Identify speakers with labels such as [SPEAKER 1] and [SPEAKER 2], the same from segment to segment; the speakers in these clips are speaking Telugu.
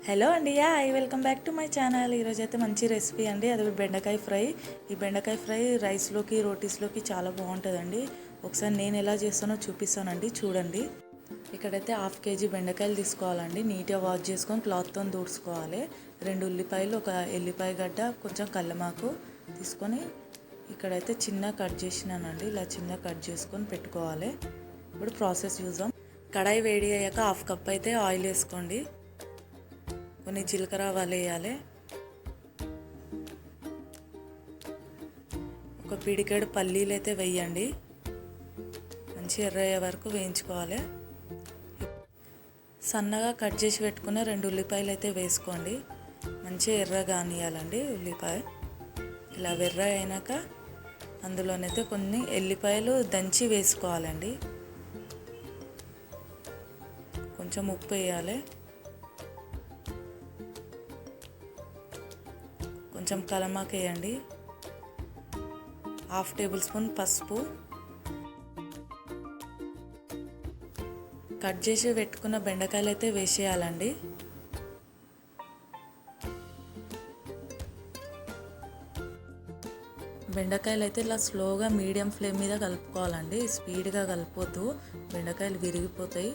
[SPEAKER 1] హలో అండి, hi, welcome back to my channel. ఈరోజు అయితే మంచి రెసిపీ అండి, అది బెండకాయ ఫ్రై. ఈ బెండకాయ ఫ్రై రైస్లోకి రోటీస్లోకి చాలా బాగుంటుందండి. ఒకసారి నేను ఎలా చేస్తానో చూపిస్తానండి, చూడండి. ఇక్కడైతే 1/2 కేజీ బెండకాయలు తీసుకోవాలండి. నీట్గా వాష్ చేసుకొని క్లాత్తో తుడుచుకోవాలి. 2 ఉల్లిపాయలు, ఒక ఎల్లిపాయ గడ్డ, కొంచెం కల్లమాకు తీసుకొని ఇక్కడైతే చిన్న కట్ చేసినానండి. ఇలా చిన్న కట్ చేసుకొని పెట్టుకోవాలి. ఇప్పుడు ప్రాసెస్ చూద్దాం. కడాయి వేడి అయ్యాక 1/2 కప్ అయితే ఆయిల్ వేసుకోండి. కొన్ని జీలకర్ర ఆవాలు వేయాలి. ఒక పిడికెడు పల్లీలు అయితే వేయండి. మంచి ఎర్రయ్యే వరకు వేయించుకోవాలి. సన్నగా కట్ చేసి పెట్టుకున్న 2 ఉల్లిపాయలు అయితే వేసుకోండి. మంచిగా ఎర్రగా కానియాలండి ఉల్లిపాయ. ఇలా ఎర్ర అయినాక అందులోనైతే కొన్ని ఎల్లిపాయలు దంచి వేసుకోవాలండి. కొంచెం ఉప్పు వేయాలి. కొంచెం కలమాకు వేయండి. 1/2 టేబుల్ స్పూన్ పసుపు. కట్ చేసి పెట్టుకున్న బెండకాయలు అయితే వేసేయాలండి. బెండకాయలు అయితే ఇలా స్లోగా మీడియం ఫ్లేమ్ మీద కలుపుకోవాలండి. స్పీడ్గా కలపొద్దు, బెండకాయలు విరిగిపోతాయి.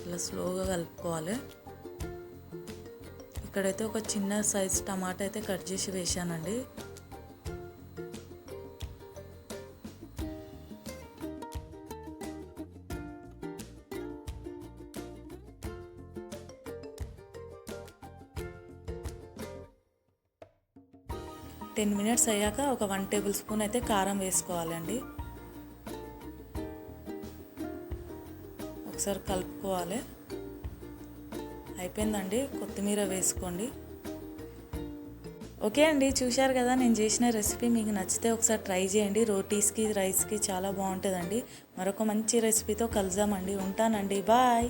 [SPEAKER 1] ఇలా స్లోగా కలుపుకోవాలి. ఇక్కడైతే ఒక చిన్న సైజ్ టమాటా అయితే కట్ చేసి వేసానండి. టెన్ మినిట్స్ అయ్యాక ఒక 1 టేబుల్ స్పూన్ అయితే కారం వేసుకోవాలండి. ఒకసారి కలుపుకోవాలి. అయిపోయిందండి. కొత్తిమీర వేసుకోండి. ఓకే అండి, చూశారు కదా నేను చేసిన రెసిపీ. మీకు నచ్చితే ఒకసారి ట్రై చేయండి. రోటీస్కి, రైస్కి చాలా బాగుంటుందండి. మరొక మంచి రెసిపీతో కలుద్దామండి. ఉంటానండి, బాయ్.